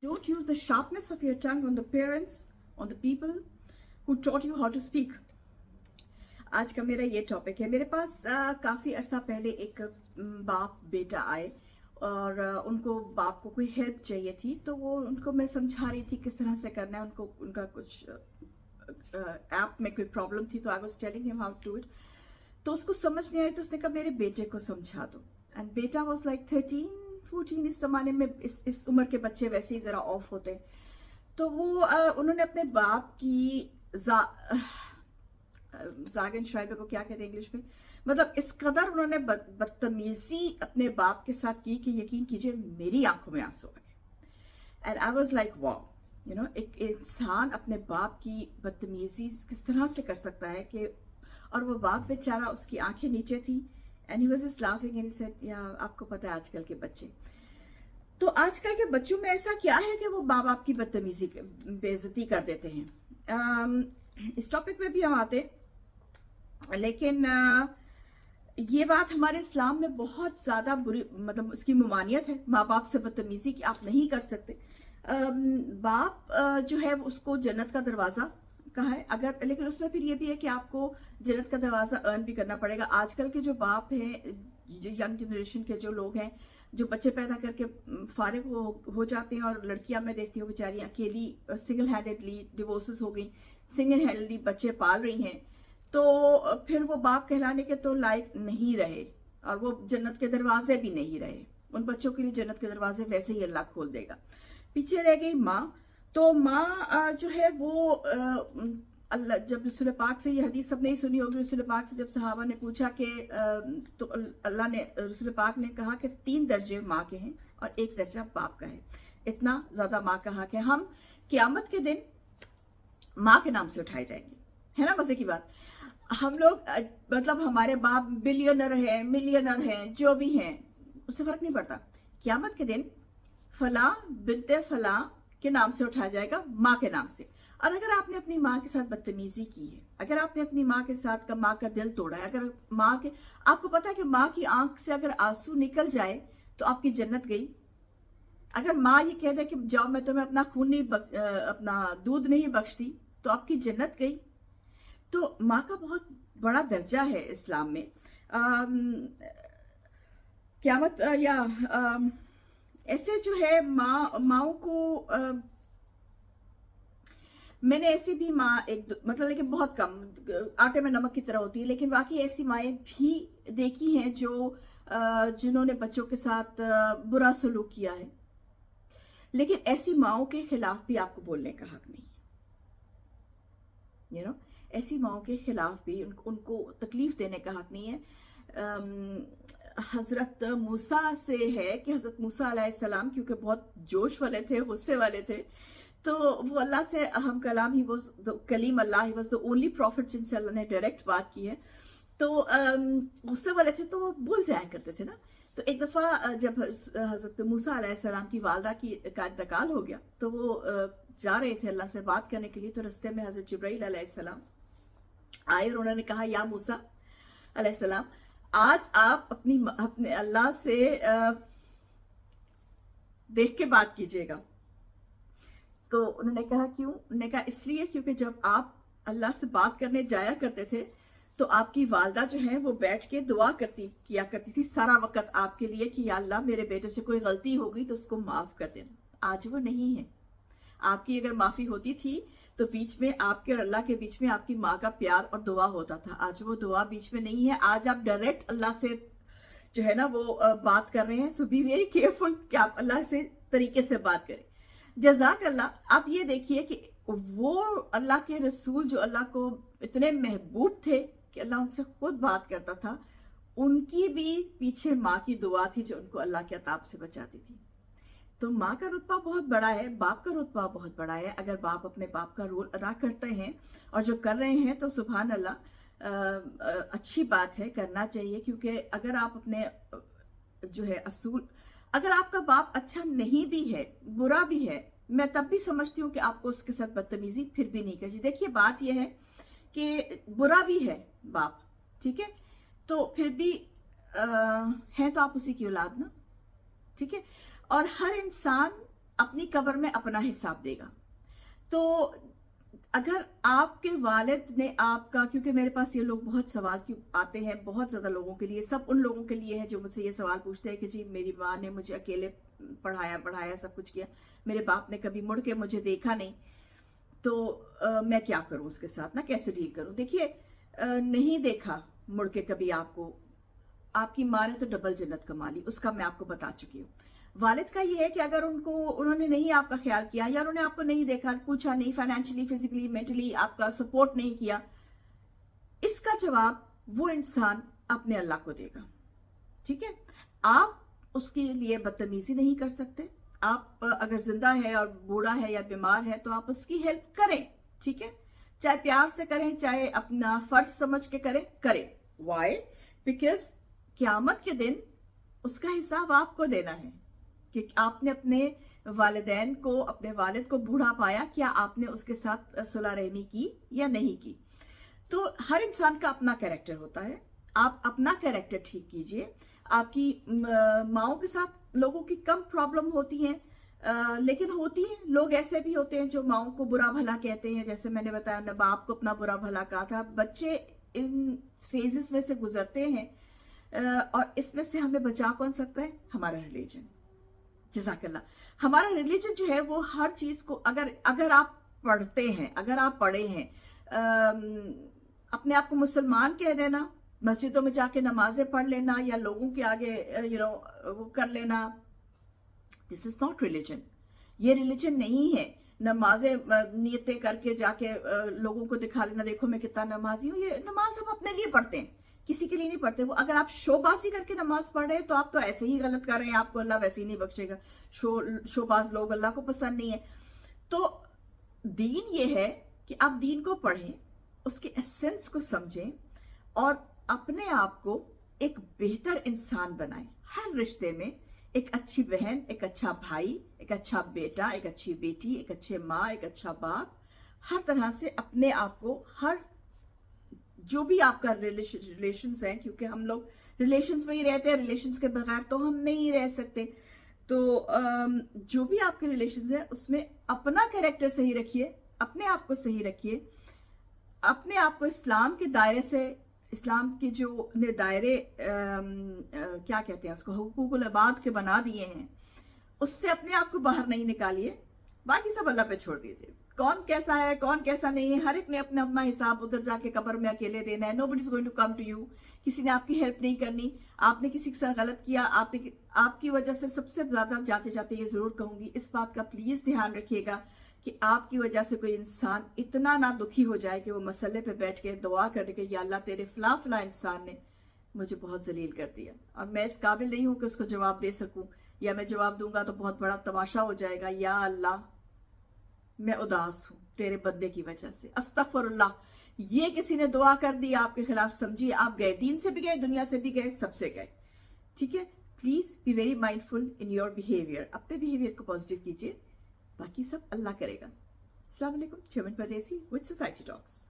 Don't use the sharpness of your tongue on the parents, on the people who taught you how to speak. आज का मेरा ये topic है। मेरे पास काफ़ी अरसा पहले एक बाप बेटा आए और उनको बाप को कोई हेल्प चाहिए थी, तो वो उनको मैं समझा रही थी किस तरह से करना है। उनको उनका कुछ ऐप में कोई प्रॉब्लम थी, तो I was telling him how to it. तो उसको समझ नहीं आई, तो उसने कहा मेरे बेटे को समझा दो। एंड बेटा वाज लाइक 13-14। इस जमाने में इस उम्र के बच्चे वैसे ही जरा ऑफ होते। तो वो उन्होंने अपने बाप की जागन शायद को क्या कहते हैं इंग्लिश में, मतलब इस कदर उन्होंने बदतमीजी अपने बाप के साथ की कि यकीन कीजिए मेरी आंखों में आंसू आ गए। And I was like wow, you know, एक इंसान अपने बाप की बदतमीजी किस तरह से कर सकता है कि, और वो बाप बेचारा उसकी आंखें नीचे थी। And he was just laughing and he said, या आपको पता है आजकल के बच्चे, तो आजकल के बच्चों में ऐसा क्या है कि वो माँ बाप की बदतमीजी बेइज्जती कर देते हैं। इस टॉपिक पे भी हम आते, लेकिन ये बात हमारे इस्लाम में बहुत ज्यादा बुरी, मतलब उसकी ममानियत है माँ बाप से बदतमीजी की आप नहीं कर सकते। बाप जो है उसको जन्नत का दरवाजा कहा है, अगर, लेकिन उसमें फिर ये भी है कि आपको जन्नत का दरवाजा अर्न भी करना पड़ेगा। आजकल के जो बाप हैं, जो यंग जनरेशन के जो लोग हैं, जो बच्चे पैदा करके फारिग हो जाते हैं, और लड़कियां मैं देखती हूँ बेचारी अकेली सिंगल हैंडेडली डिवोर्सेस हो गई, सिंगल हैंडेडली बच्चे पाल रही हैं, तो फिर वो बाप कहलाने के तो लायक नहीं रहे, और वो जन्नत के दरवाजे भी नहीं रहे। उन बच्चों के लिए जन्नत के दरवाजे वैसे ही अल्लाह खोल देगा। पीछे रह गई माँ। तो माँ जो है वो अल्लाह, जब रसूल पाक से ये हदीस सबने ही सुनी होगी, रसूल पाक से जब सहाबा ने पूछा कि तो अल्लाह ने, रसूल पाक ने कहा कि 3 दर्जे माँ के हैं और 1 दर्जा बाप का है। इतना ज्यादा माँ कहा कि हम क़यामत के दिन माँ के नाम से उठाए जाएंगे। है ना मजे की बात। हम लोग मतलब हमारे बाप बिलियनर हैं, मिलियनर हैं, जो भी हैं, उससे फर्क नहीं पड़ता। क़यामत के दिन फला बिनते फला के नाम से उठाया जाएगा, माँ के नाम से। और अगर आपने अपनी माँ के साथ बदतमीजी की है, अगर आपने अपनी माँ के साथ माँ का दिल तोड़ा है, अगर माँ के, आपको पता है कि माँ की आंख से अगर आंसू निकल जाए तो आपकी जन्नत गई। अगर माँ ये कह दे कि जाओ मैं तुम्हें अपना खून नहीं अपना दूध नहीं बख्शती, तो आपकी जन्नत गई। तो माँ का बहुत बड़ा दर्जा है इस्लाम में। क़यामत या ऐसे जो है माँओं को मैंने ऐसी भी माँ मतलब, लेकिन बहुत कम, आटे में नमक की तरह होती है, लेकिन बाकी ऐसी माएँ भी देखी हैं जो जिन्होंने बच्चों के साथ बुरा सलूक किया है। लेकिन ऐसी माँओं के खिलाफ भी आपको बोलने का हक नहीं, यू नो, ऐसी माओं के खिलाफ भी उनको तकलीफ देने का हक नहीं है। हजरत मूसा से है कि हजरत मूसा अलैहिस्सलाम क्योंकि बहुत जोश वाले थे, गुस्से वाले थे, तो वो अल्लाह से हम कलाम, he was the Kaleem Allah, he was the only prophet जिनसे अल्लाह ने डायरेक्ट बात की है। तो गुस्से वाले थे तो वो भूल जाया करते थे ना। तो एक दफा जब हजरत मूसा अलैहिस्सलाम की वालदा का इंतकाल हो गया, तो वो जा रहे थे अल्लाह से बात करने के लिए। तो रास्ते में हजरत जिब्राइल अलैहिस्सलाम आए और उन्होंने कहा, या मूसा अलैहिस्सलाम, आज आप अपने अल्लाह से देख के बात कीजिएगा। तो उन्होंने कहा क्यों? उन्होंने कहा इसलिए क्योंकि जब आप अल्लाह से बात करने जाया करते थे तो आपकी वालदा जो है वो बैठ के दुआ किया करती थी सारा वक्त आपके लिए कि या अल्लाह मेरे बेटे से कोई गलती हो गई तो उसको माफ कर देना। आज वो नहीं है। आपकी अगर माफी होती थी तो बीच में आपके और अल्लाह के बीच में आपकी माँ का प्यार और दुआ होता था। आज वो दुआ बीच में नहीं है। आज आप डायरेक्ट अल्लाह से जो है ना वो बात कर रहे हैं। सो बी वेरी केयरफुल कि आप अल्लाह से तरीके से बात करें। जज़ाक अल्लाह। आप ये देखिए कि वो अल्लाह के रसूल जो अल्लाह को इतने महबूब थे कि अल्लाह उनसे खुद बात करता था, उनकी भी पीछे माँ की दुआ थी जो उनको अल्लाह के अताब से बचाती थी। तो माँ का रुतबा बहुत बड़ा है, बाप का रुतबा बहुत बड़ा है। अगर बाप अपने बाप का रोल अदा करते हैं और जो कर रहे हैं तो सुभान अल्लाह, अच्छी बात है, करना चाहिए। क्योंकि अगर आप अपने जो है असूल, अगर आपका बाप अच्छा नहीं भी है, बुरा भी है, मैं तब भी समझती हूँ कि आपको उसके साथ बदतमीजी फिर भी नहीं करनी। देखिए बात यह है कि बुरा भी है बाप, ठीक है, तो फिर भी है तो आप उसी की औलाद ना, ठीक है। और हर इंसान अपनी कब्र में अपना हिसाब देगा। तो अगर आपके वालिद ने आपका, क्योंकि मेरे पास ये लोग बहुत सवाल क्यों आते हैं, बहुत ज्यादा लोगों के लिए, सब उन लोगों के लिए है जो मुझसे ये सवाल पूछते हैं कि जी मेरी माँ ने मुझे अकेले पढ़ाया सब कुछ किया, मेरे बाप ने कभी मुड़ के मुझे देखा नहीं, तो मैं क्या करूं उसके साथ ना, कैसे डील करूं। देखिए नहीं देखा मुड़ के कभी आपको, आपकी माँ ने तो डबल जन्नत कमा ली, उसका मैं आपको बता चुकी हूँ। वालिद का ये है कि अगर उन्होंने नहीं आपका ख्याल किया, या उन्होंने आपको नहीं देखा, पूछा नहीं, फाइनेंशियली, फिजिकली, मेंटली आपका सपोर्ट नहीं किया, इसका जवाब वो इंसान अपने अल्लाह को देगा। ठीक है, आप उसके लिए बदतमीजी नहीं कर सकते। आप अगर जिंदा है और बूढ़ा है या बीमार है तो आप उसकी हेल्प करें, ठीक है, चाहे प्यार से करें, चाहे अपना फर्ज समझ के करें। वाई? बिकॉज क़यामत के दिन उसका हिसाब आपको देना है कि आपने अपने वालिदैन को, अपने वालिद को बूढ़ा पाया, क्या आपने उसके साथ सुलह रहमी की या नहीं की। तो हर इंसान का अपना कैरेक्टर होता है, आप अपना कैरेक्टर ठीक कीजिए। आपकी माओं के साथ लोगों की कम प्रॉब्लम होती है, लेकिन होती है। लोग ऐसे भी होते हैं जो माओं को बुरा भला कहते हैं, जैसे मैंने बताया मैं बाप को अपना बुरा भला कहा था। बच्चे इन फेजेस में से गुजरते हैं, और इसमें से हमें बचा कौन सकता है? हमारा रिलीजन। जज़ाकल्लाह। हमारा रिलीजन जो है वो हर चीज को, अगर आप पढ़ते हैं, अगर आप पढ़े हैं, अपने आप को मुसलमान कह देना, मस्जिदों में जाके नमाजें पढ़ लेना या लोगों के आगे वो कर लेना, दिस इज नॉट रिलीजन। ये रिलीजन नहीं है। नमाजें नियतें करके जाके लोगों को दिखा लेना, देखो मैं कितना नमाजी हूँ, ये नमाज हम अपने लिए पढ़ते हैं, किसी के लिए नहीं पढ़ते। वो अगर आप शोबाजी करके नमाज पढ़ रहे हैं तो आप तो ऐसे ही गलत कर रहे हैं, आपको अल्लाह वैसे ही नहीं बख्शेगा। शोबाज लोग अल्लाह को पसंद नहीं है। तो दीन ये है कि आप दीन को पढ़ें, उसके एसेंस को समझें और अपने आप को एक बेहतर इंसान बनाएं। हर रिश्ते में एक अच्छी बहन, एक अच्छा भाई, एक अच्छा बेटा, एक अच्छी बेटी, एक अच्छे माँ, एक अच्छा बाप, हर तरह से अपने आप को, हर जो भी आपका रिलेशंस है, क्योंकि हम लोग रिलेशंस में ही रहते हैं, रिलेशंस के बगैर तो हम नहीं रह सकते। तो जो भी आपके रिलेशंस है उसमें अपना कैरेक्टर सही रखिए, अपने आप को सही रखिए, अपने आप को इस्लाम के दायरे से, इस्लाम के जो ने दायरे क्या कहते हैं उसको, हुकूकुल इबाद के बना दिए हैं, उससे अपने आप को बाहर नहीं निकालिए। बाकी सब अल्लाह पे छोड़ दीजिए। कौन कैसा है, कौन कैसा नहीं है, हर एक ने अपना अपना हिसाब उधर जाके कब्र में अकेले देना है। Nobody is going to come to you. किसी ने आपकी हेल्प नहीं करनी। आपने किसी के साथ गलत किया, आपकी वजह से, सबसे ज्यादा जाते जाते ये जरूर कहूंगी, इस बात का प्लीज ध्यान रखिएगा कि आपकी वजह से कोई इंसान इतना ना दुखी हो जाए कि वो मसले पे बैठ के दुआ करने के, या अल्लाह तेरे फला इंसान ने मुझे बहुत जलील कर दिया और मैं इस काबिल नहीं हूं कि उसको जवाब दे सकूं, या मैं जवाब दूंगा तो बहुत बड़ा तमाशा हो जाएगा, या अल्लाह मैं उदास हूं तेरे बंदे की वजह से, अस्तगफिरुल्लाह। ये किसी ने दुआ कर दी आपके खिलाफ, समझिए आप गए, दीन से भी गए, दुनिया से भी गए, सबसे गए। ठीक है, please be very mindful in your behaviour. अपने बिहेवियर को पॉजिटिव कीजिए, बाकी सब अल्लाह करेगा। अस्सलाम वालेकुम, चमन परदेसी विद सोसाइटी टॉक्स।